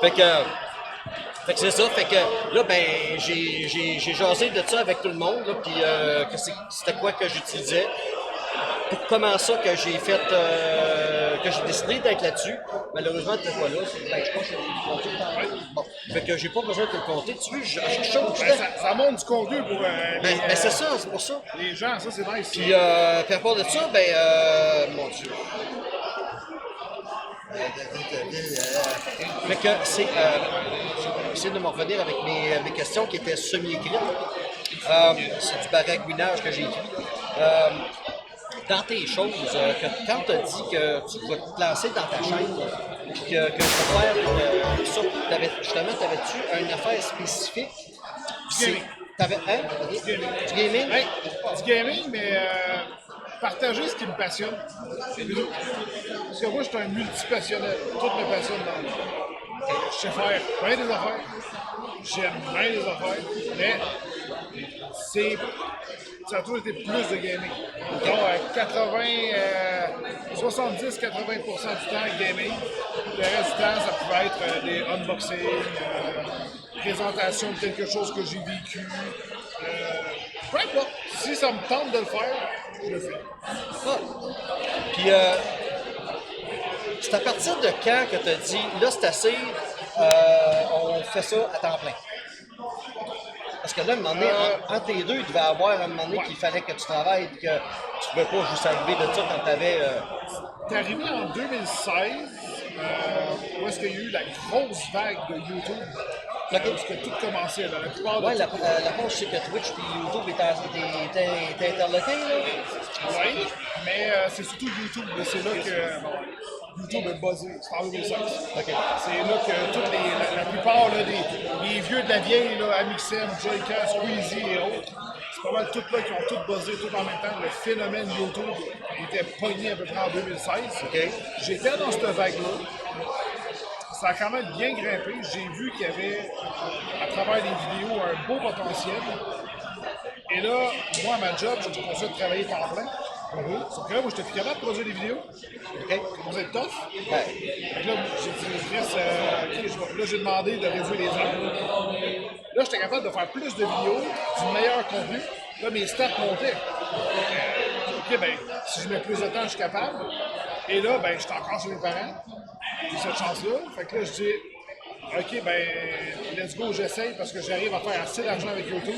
Fait que c'est ça. Fait que là, ben, j'ai jasé de ça avec tout le monde. Là, puis que c'était quoi que j'utilisais. Pour comment ça que j'ai fait, que j'ai décidé d'être là-dessus. Malheureusement, tu n'es pas là. Ben, je pense que j'ai compté. Bon, fait que j'ai pas besoin de te le compter. Tu veux, je chose. Ça montre du contenu pour Ben, c'est ça, c'est pour ça. les gens, ça c'est nice. Puis à part de ça, ben, mon Dieu. Fait que c'est. J'essaie de me revenir avec mes questions qui étaient semi-écrites. C'est du baragouinage que j'ai écrit. Dans tes choses, quand tu as dit que tu vas te lancer dans ta chaîne, puis que tu vas faire ça, t'avais-tu une affaire spécifique? T'avais, hein? Du gaming? Hey, du gaming, mais partager ce qui me passionne. C'est tout. Parce que moi, je suis un multipassionné. Tout me passionne dans le monde. Je sais faire bien des affaires. J'aime bien les affaires. Mais ça a toujours été plus de gaming. Donc, 70-80% du temps, gaming. Le reste du temps, ça pouvait être des unboxings, présentation de quelque chose que j'ai vécu. Peu importe. Si ça me tente de le faire, je le fais. Ah. Puis, c'est à partir de quand que tu as dit, là, c'est assez, on fait ça à temps plein? Parce que là, à un moment donné, entre les deux, il devait y avoir un moment donné qu'il fallait que tu travailles et que tu ne pouvais pas juste arriver de ça quand tu avais. T'es arrivé en 2016, où est-ce qu'il y a eu la grosse vague de YouTube. Ok. Parce que tout commençait, là, la plupart de Ouais, la pause, c'est que Twitch et YouTube étaient interloqués, là. Oui, mais c'est surtout YouTube. C'est là que YouTube est buzzé. C'est en 2016. Ok. C'est là que la plupart là, des vieux de la vieille, là, Amixem, Joyka, Squeezie et autres, c'est pas mal tout là qui ont tout buzzé tout en même temps. Le phénomène YouTube était pogné à peu près en 2016. Ok. J'étais dans cette vague-là. Ça a quand même bien grimpé. J'ai vu qu'il y avait, à travers les vidéos, un beau potentiel. Et là, moi, ma job, j'ai commencé à travailler temps plein. Sauf que là, moi, j'étais plus capable de produire des vidéos. Ok. Ça commençait à être tough. Ouais. Fait que là, j'ai dit, Chris, là, j'ai demandé de réduire les heures. Là, j'étais capable de faire plus de vidéos, du meilleur contenu. Là, mes stats montaient. OK, ben, si je mets plus de temps, je suis capable. Et là, ben, j'étais encore chez mes parents. J'ai cette chance-là. Fait que là, je dis, OK, ben, let's go, j'essaye parce que j'arrive à faire assez d'argent avec YouTube.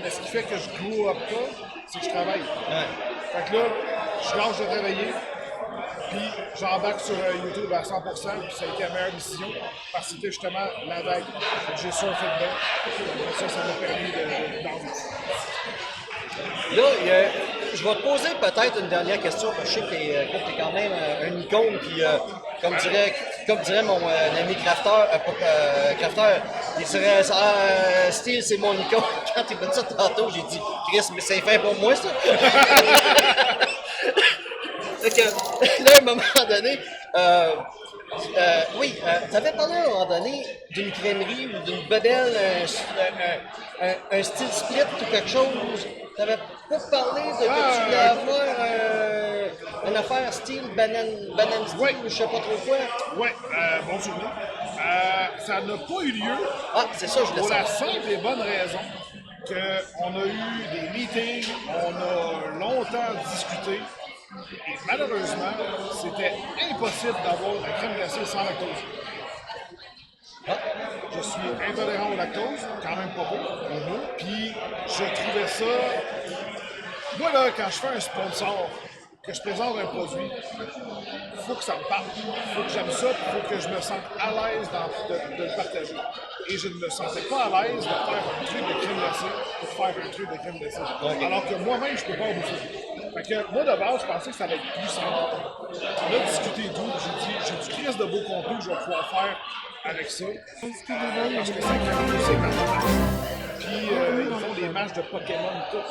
Mais ce qui fait que je grow up pas, c'est que je travaille. Ouais. Fait que là, je lâche de travailler, puis j'embarque sur YouTube à 100%, puis ça a été la meilleure décision parce que c'était justement la vague. Fait que j'ai surfé dedans. Ça m'a permis d'en vivre. Là, je vais te poser peut-être une dernière question, parce que je sais que tu es quand même un icône, puis comme dirait mon ami Crafter, il dirait Steel, c'est mon icône. Quand il m'a dit ça tantôt, j'ai dit Chris, mais c'est fait pour moi ça. Fait que, là, à un moment donné, oui, tu avais parlé à un moment donné d'une crèmerie ou d'une bedelle, un style split ou quelque chose. Tu n'avais pas parlé de que tu voulais avoir une affaire style banane style Oui. ou je sais pas trop quoi. Ouais, bon souvenir. Ça n'a pas eu lieu Ah, c'est ça, je voulais pour la savoir. simple et bonne raison qu'on a eu des meetings, on a longtemps discuté. Et malheureusement, c'était impossible d'avoir la crème glacée sans lactose. Je suis intolérant au lactose, quand même pas beau. Puis je trouvais ça. Moi, là, quand je fais un sponsor, que je présente un produit, il faut que ça me parle. Il faut que j'aime ça, il faut que je me sente à l'aise de le partager. Et je ne me sentais pas à l'aise de faire un truc de crème glacée pour faire un truc de crème glacée. Okay. Alors que moi-même, je ne peux pas en bouffer. Fait que moi, de base, je pensais que ça allait être plus simple. On a discuté et tout, j'ai du crise de beau contenu que je vais pouvoir faire avec ça. Parce que ça crée aussi quand même. Puis ils font des matchs de Pokémon et tout.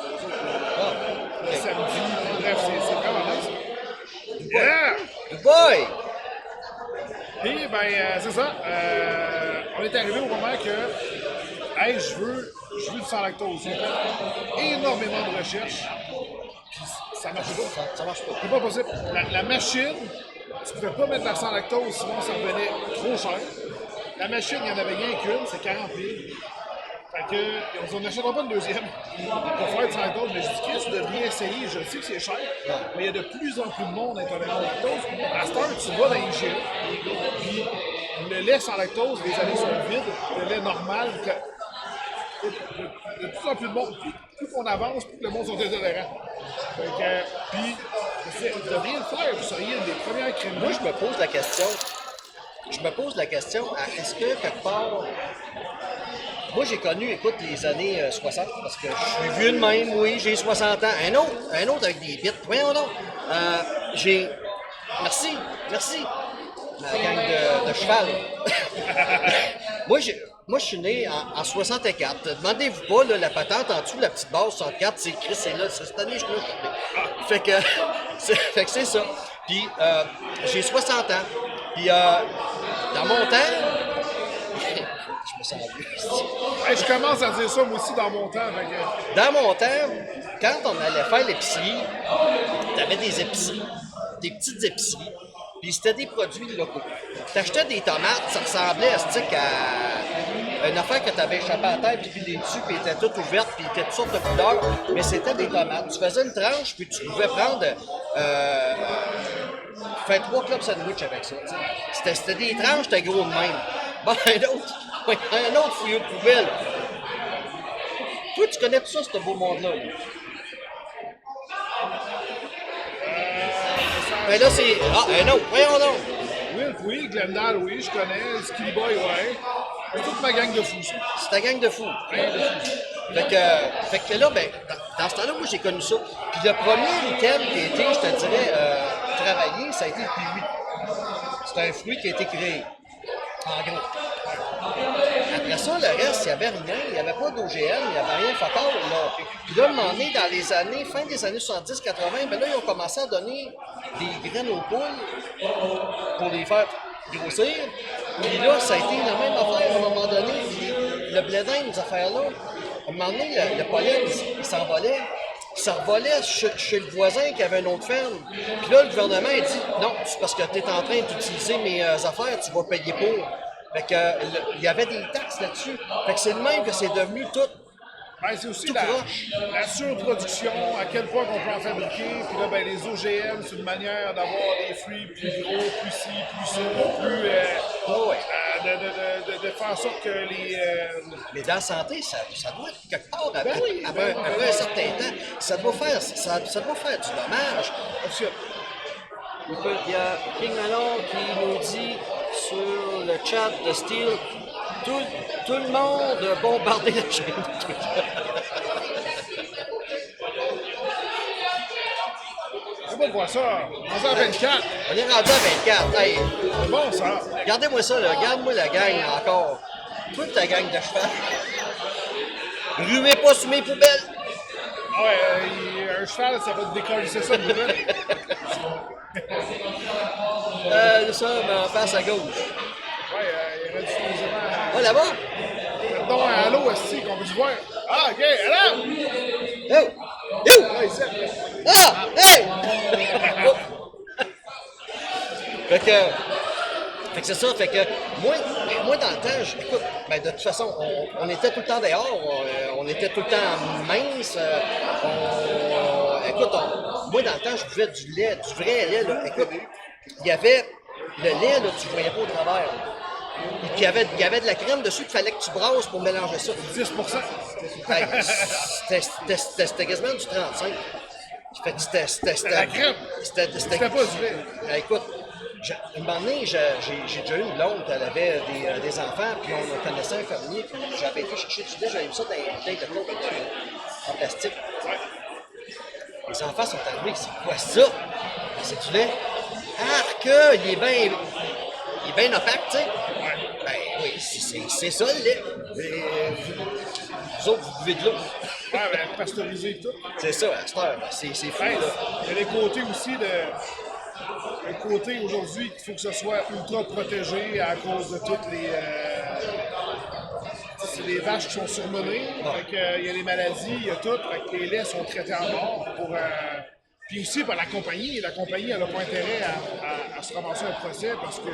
Le samedi, bref, c'est vraiment nice. Yeah! Good boy! Puis, ben, c'est ça. On est arrivé au moment que, hey, je veux du sans lactose. J'ai fait énormément de recherches. Puis, ça marche pas. Ça marche pas. C'est pas possible. La machine, tu pouvais pas mettre la sans lactose, sinon ça revenait trop cher. La machine, il n'y en avait rien qu'une, c'est 40 000. Fait que, on n'achètera pas une deuxième pour faire du sans lactose. Mais je dis, Chris, tu devrais essayer. Je sais que c'est cher, mais il y a de plus en plus de monde intolérant au lactose. À cette heure, tu vas dans les GA, puis le lait sans lactose, les allées sont vides. Le lait normal, de plus en plus de monde. Plus qu'on avance, plus le monde sont intolérants. Fait que, puis, vous devriez le faire. Vous seriez une des premières crèmes. Moi, je me pose la question, est-ce que quelque part. Moi, j'ai connu, écoute, les années 60, parce que je suis vieux de même, oui, j'ai 60 ans. Un autre avec des bits, voyons donc. Merci, la gang de cheval. Moi, je suis né en 64. Demandez-vous pas, là, la patente en dessous, la petite base 64, c'est Chris, c'est là, cette année, je suis né. Fait que c'est ça. Puis, j'ai 60 ans. Puis, dans mon temps, sens vieux. Hey, je commence à dire ça moi aussi dans mon temps. Dans mon temps, quand on allait faire l'épicerie, t'avais des épiceries, des petites épiceries, puis c'était des produits locaux. T'achetais des tomates, ça ressemblait à une affaire que t'avais échappé à la terre, puis les dessus, puis étaient toutes ouvertes, puis étaient toutes sortes de couleurs, mais c'était des tomates. Tu faisais une tranche, puis tu pouvais prendre faire 3 clubs sandwich avec ça. C'était des tranches, c'était gros de même. Bon, un autre fouilleux de poubelle. Toi, tu connais tout ça, ce beau monde-là. Là. Ben là, c'est. Ah, un autre, voyons donc. Oui, Glendale, oui, je connais. Skinny Boy, ouais. C'est toute ma gang de fous, ça. C'est ta gang de fous. Rien de fous. Fait que là, ben, dans ce temps-là, moi, j'ai connu ça. Puis le premier item qui a été, je te dirais, travaillé, ça a été le kiwi. C'est un fruit qui a été créé. En gros. Après ça, le reste, il n'y avait rien. Il n'y avait pas d'OGM, il n'y avait rien fatal. Là. Puis là, à un moment donné, dans les années, fin des années 70-80, ben là, ils ont commencé à donner des graines aux poules pour les faire grossir. Puis là, ça a été la même affaire à un moment donné. Le blé d'Inde, ces affaires-là, à un moment donné, le pollen, il s'envolait. Il s'envolait chez le voisin qui avait une autre ferme. Puis là, le gouvernement, il dit non, c'est parce que tu es en train d'utiliser mes affaires, tu vas payer pour. Fait que il y avait des taxes là-dessus. Fait que c'est le même que c'est devenu tout. Ben, c'est aussi Tout la surproduction, à quel point on peut en fabriquer. Puis là, ben, les OGM, c'est une manière d'avoir des fruits plus gros, plus ci, plus ça, plus. De faire en sorte que les. Mais dans la santé, ça doit être quelque part, après un certain temps, ça doit faire du dommage. Il y a King Malone qui nous dit sur le chat de Steel, tout le monde a bombardé la chaîne de Twitter. C'est bon de voir ça. On est à 24. On est rendu à 24. Hey, C'est bon, ça. regardez-moi ça, là. Regarde-moi la gang encore. Toute ta gang de cheval. Rumez pas sur mes poubelles. Ah ouais, un cheval, ça va te décoller ça, le poubelle. Ça, mais en face à gauche. Ouais, il y aurait du changement. Oh, là-bas? Faites donc un halo aussi, qu'on peut se voir. Ah, ok, alors! Yo! Yo! Ah, ici. Ah! Hey! Fait que c'est ça, fait que moi dans le temps, écoute, ben de toute façon, on était tout le temps dehors, on était tout le temps mince, moi dans le temps, je buvais du lait, du vrai lait, là, écoute, il y avait le lait, là, tu voyais pas au travers, là. Et puis il y avait de la crème dessus qu'il fallait que tu brasses pour mélanger ça. 10%. Hey, c'était quasiment du 35. Fait que c'était la crème. C'était pas du lait. Écoute, un moment donné, j'ai déjà eu une blonde, elle avait des enfants, puis on connaissait un fermier, puis j'avais été chercher du lait, j'avais mis ça dans une bouteille de coke en plastique. Les enfants sont arrivés, c'est quoi ça? C'est du lait. Arc, il est bien opaque, tu sais. Ben oui, c'est ça le lait. Vous autres, vous buvez de l'eau. Ouais, ben, pasteurisé et tout. C'est ça, à cette heure, c'est fou, Hey, là. il y a des côtés aussi un côté aujourd'hui qu'il faut que ce soit ultra protégé à cause de toutes les vaches qui sont surmenées. Fait que, il y a les maladies, il y a tout. Fait que les laits sont traités en mort pour. Puis aussi par la compagnie. La compagnie, elle n'a pas intérêt à se ramasser un procès parce que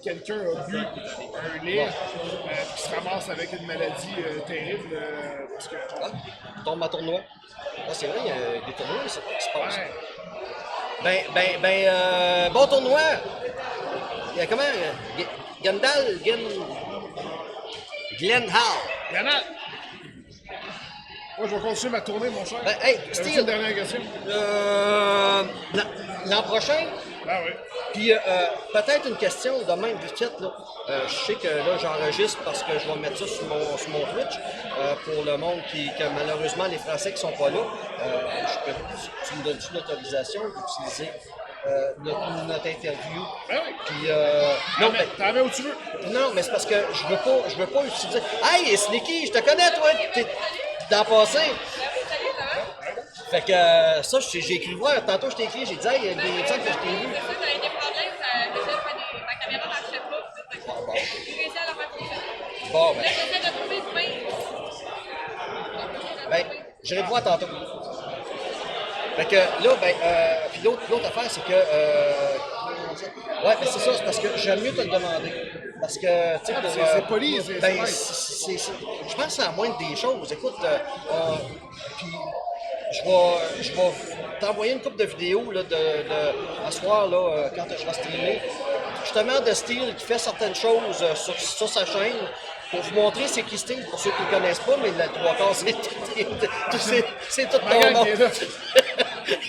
quelqu'un a bu un lait qui se ramasse avec une maladie terrible. Parce que. Tombe à tournoi. Ah, c'est vrai, il y a des tournois, c'est quoi qui se passe? Ouais. Bon tournoi! Il y a comment? Glen Hall. Yann, moi, je vais continuer ma tournée, mon cher. Hey, T'avais-tu Steve. une dernière question? L'an prochain, Ah oui. puis peut-être une question de même vite fait, là. Je sais que là j'enregistre parce que je vais mettre ça sur mon Twitch pour le monde que malheureusement les Français qui sont pas là. Tu me donnes-tu l'autorisation d'utiliser notre interview? Ah oui. Puis non, mais T'en mets où tu veux. non, mais c'est parce que je veux pas utiliser. Hey Sneaky, je te connais toi, t'es dans le passé. Fait que ça, j'ai écrit le voir. Tantôt, je t'ai écrit, j'ai dit, hey, il y a des gens que je t'ai vu. J'avais des problèmes, ma caméra marchait pas. J'ai réussi à la faire fonctionner. Bon, ben, J'essaie de trouver du pain. ben j'irai te voir tantôt. Fait que là, ben, puis l'autre affaire, c'est que, ouais, mais c'est ça, c'est parce que j'aime mieux te le demander. Parce que, tu sais, pour, c'est poli, c'est ben, nice. je pense que c'est la moindre des choses. Écoute, puis je vais t'envoyer une couple de vidéos là, à soir, là, quand je vais streamer. Justement, de Steel qui fait certaines choses sur sa chaîne pour vous montrer c'est qui Steel, pour ceux qui ne connaissent pas, mais le trois quarts, c'est tout ton nom.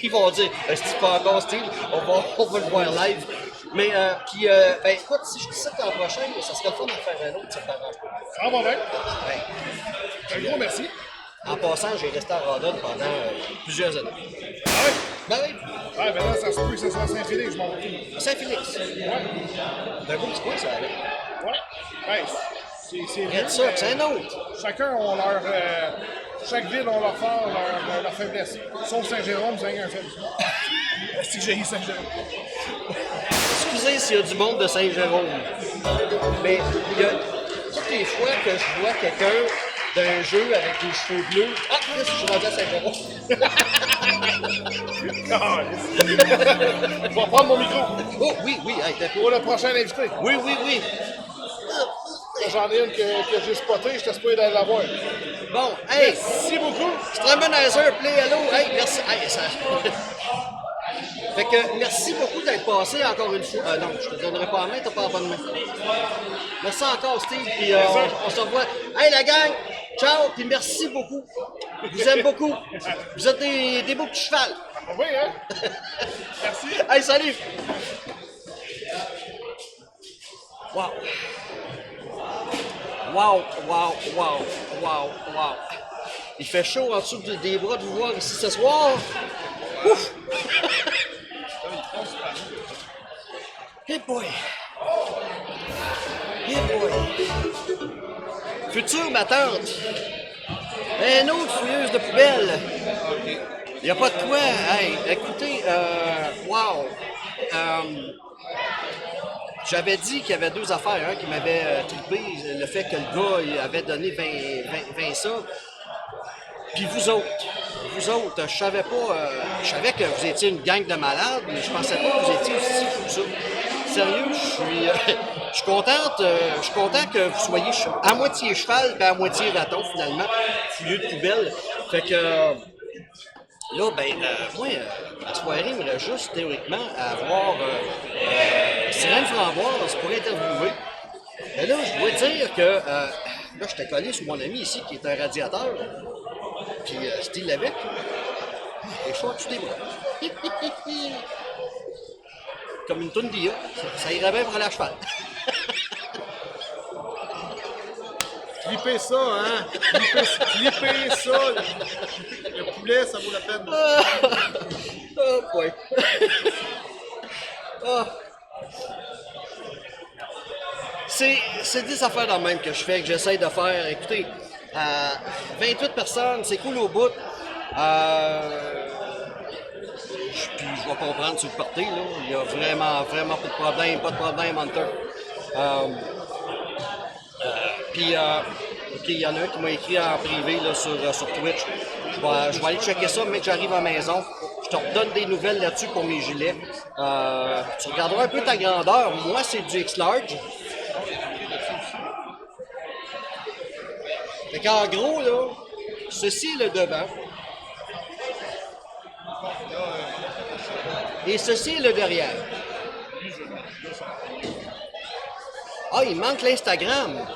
Ils vont dire, c'est pas encore Steel, on va le voir live. Mais, puis, ben écoute, si je dis ça l'an prochain, ça serait le fun de faire un autre, ça t'arrange pas. Ça va bien. Ben, Un gros merci. en passant, j'ai resté à Rodon pendant plusieurs années. Ah ouais? Ben oui, Ouais, ben là, ça se peut que ça soit Saint-Félix, je m'en vais. à Saint-Félix. Ouais. D'un beau petit coin, ça allait. Ouais. Ouais, c'est vieux, Regarde ça, mais c'est un autre. chacun ont leur... chaque ville a leur fort, leur faiblesse. Sauf Saint-Jérôme, c'est un faible. Est-ce que j'ai eu Saint-Jérôme? Excusez s'il y a du monde de Saint-Jérôme. Mais il y a toutes les fois que je vois quelqu'un d'un jeu avec les cheveux bleus. Ah, Chris, je suis rendu à Saint-Jérôme. Je vais prendre mon micro Oh, oui, oui, hey, t'as- pour le prochain invité. oui, oui, oui. J'en ai une que j'ai spotée, je t'espère d'aller la voir. Bon, hey, Merci beaucoup. Strumenizer, play hello. Hey, merci. Hey, ça... Fait que merci beaucoup d'être passé encore une fois. Non, je te donnerai pas la main, t'as pas la bonne main. Merci encore, Steve, puis on se revoit. Hey, la gang, ciao, puis merci beaucoup. Je vous aime beaucoup. Vous êtes des beaux petits chevals. Oui, hein? Merci. Hey, salut! Wow! Wow, wow, wow, wow, wow. Il fait chaud en dessous des bras de vous voir ici ce soir. Ouf! Hey boy! Hey boy! Future ma tante! Un autre fouilleuse de poubelle! Il n'y a pas de quoi. Hey, écoutez, wow! J'avais dit qu'il y avait deux affaires. Un qui m'avait trippé, le fait que le gars il avait donné 20 ça. Puis vous autres, je savais pas, je savais que vous étiez une gang de malades, mais je pensais pas que vous étiez aussi fous que ça. Sérieux, je suis content que vous soyez à moitié cheval et à moitié raton finalement, fouilleux de poubelle. Fait que là, ben, moi, la soirée, il me reste juste théoriquement à avoir Sirène Framboise pour interviewer. Et là, je dois dire que là, j'étais collé sur mon ami ici qui est un radiateur. Puis Steve avec. Et je suis au-dessus des bras. Comme une toune d'IA. Ça irait bien pour aller à cheval. Clipper ça, hein? Clipper ça. Le poulet, ça vaut la peine. Oh boy. Ah. C'est des affaires dans le même que je fais, que j'essaie de faire. Écoutez, 28 personnes, c'est cool au bout. Puis je vais comprendre si vous partez, là. Il y a vraiment pas de problème, Hunter. Puis, OK, il y en a un qui m'a écrit en privé là, sur Twitch. Je vais aller checker ça, mais que j'arrive à la maison. Je te redonne des nouvelles là-dessus pour mes gilets. Tu regarderas un peu ta grandeur. Moi, c'est du X-Large. Fait qu'en gros, là, ceci est le devant. Et ceci est le derrière. Ah, il manque l'Instagram.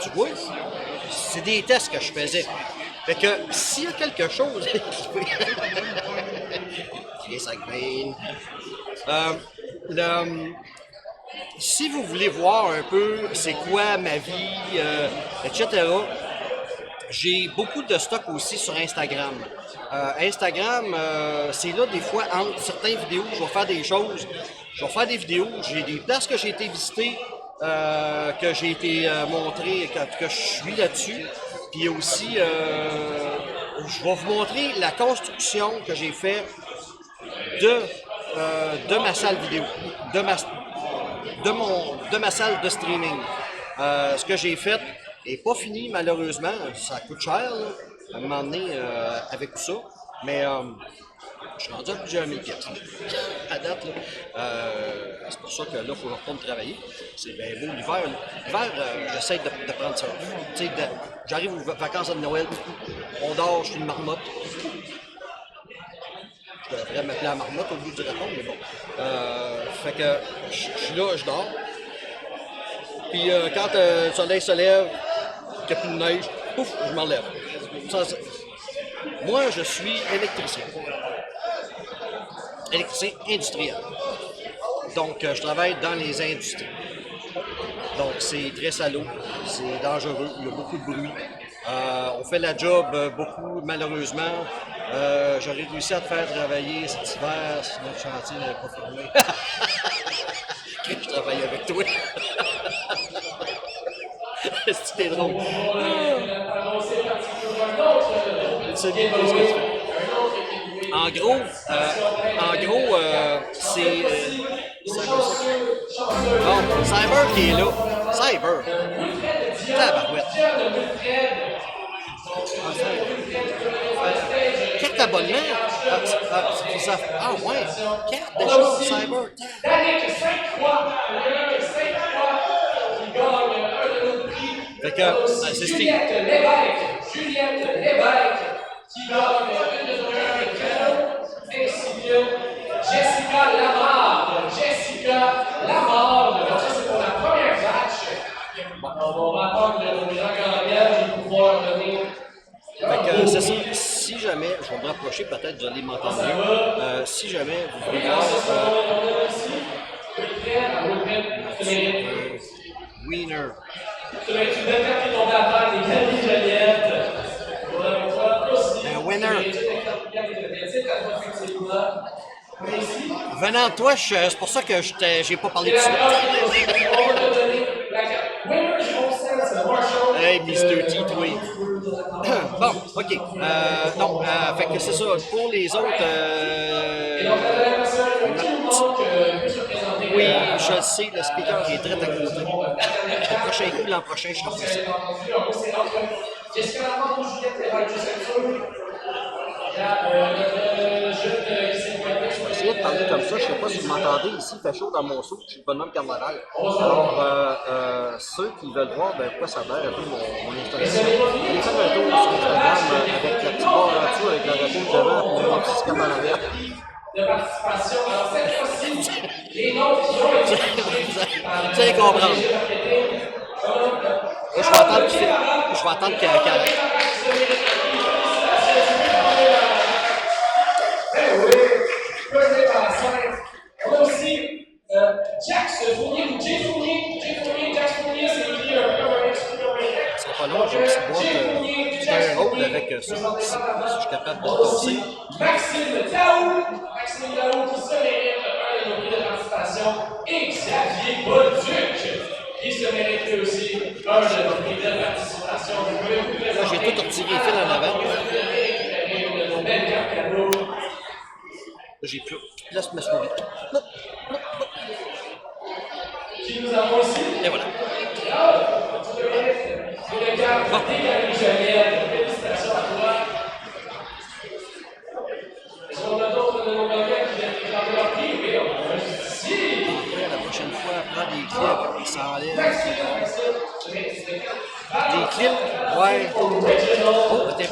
Tu vois? C'est des tests que je faisais. Fait que s'il y a quelque chose. Ça graine. Si vous voulez voir un peu c'est quoi ma vie, etc., j'ai beaucoup de stock aussi sur Instagram. Instagram, c'est là des fois entre certaines vidéos, je vais faire des choses. Je vais faire des vidéos, j'ai des places que j'ai été visiter, que j'ai été montré, que je suis là-dessus. Puis aussi, je vais vous montrer la construction que j'ai faite de ma salle vidéo, de ma salle de streaming. Ce que j'ai fait n'est pas fini, malheureusement. Ça coûte cher, là, à un moment donné, avec tout ça. Mais je suis rendu à plusieurs mille pièces. À date, là. C'est pour ça que là, il faut que je retourne travailler. C'est bien beau l'hiver. L'hiver, j'essaie de prendre ça. Tu sais, j'arrive aux vacances de Noël, on dort, je fais une marmotte. Je devrais m'appeler la marmotte au bout du répondre, mais bon. Fait que je suis là, je dors. Puis quand le soleil se lève, qu'il n'y a plus de neige, pouf, je m'enlève. Moi, je suis électricien. Électricien industriel. Donc, je travaille dans les industries. Donc, c'est très salaud, c'est dangereux, il y a beaucoup de bruit. On fait la job beaucoup, malheureusement. J'aurais réussi à te faire travailler cet hiver si notre chantier n'avait pas fermé. Je travaille avec toi. C'était drôle. C'est bien ce que tu fais. En gros, c'est bon, Cyber qui est là. Cyber. Tabarouette. Carte d'abonnement? Ah ouais, carte déjà, Cyber. Fait que, c'est Steve. Juliette Lévesque, qui gagne ainsi que Jessica Lamarde. Jessica Lamarde. Donc ça, c'est pour la première match. On va attendre le Jean Gabriel, je vais pouvoir donner. Fait que c'est ça. Si jamais, je vais me rapprocher, peut-être vous allez m'entendre mieux. Si jamais vous voulez voir Wiener. Tu veux être tombé à terre des Camille Joliette. Un winner. Venant de toi, c'est pour ça que j'ai pas parlé de ça. Hey, Mr. T, toi. Bon, ok. Donc, fait que c'est ça. Pour les autres, oui, je le sais, le speaker est très à côté. Le prochain coup, l'an prochain, je serai possible. Je vais essayer de parler comme ça. Je ne sais pas si vous m'entendez. Ici, il fait chaud dans mon saut. Je suis le bonhomme carnaval. Alors, ceux qui veulent voir de quoi ça a l'air un peu mon installation, allez faire un tour sur Instagram avec la petite barre en dessous, avec la retour devant, pour mon petit scan en arrière. De participation. Alors, cette fois-ci, les noms qui ont été vous allez comprendre. Je vais attendre qu'il fait. Je vais attendre qu'il arrête. On a aussi Jax Fournier ou Jay Fournier. Jax Fournier, c'est écrit un peu comme un exprimé. Ça sera pas long, j'ai une petite boîte Star Road avec ça. Si je suis capable de passer. Maxime Daou qui se mérite un de nos prix de participation. Et Xavier Bolduc qui se mérite lui aussi un de nos prix de participation. Là, j'ai tout retiré les fils en avant. J'ai plus. Laisse me souris. Qui nous avons aussi. Et voilà. Bon. Félicitations à toi. Est-ce qu'on a d'autres de nos collègues qui viennent prendre leur prix? Oui, on va ici. La prochaine fois, prends des clips, ça enlève. Des clips? Ouais. Oh, t'es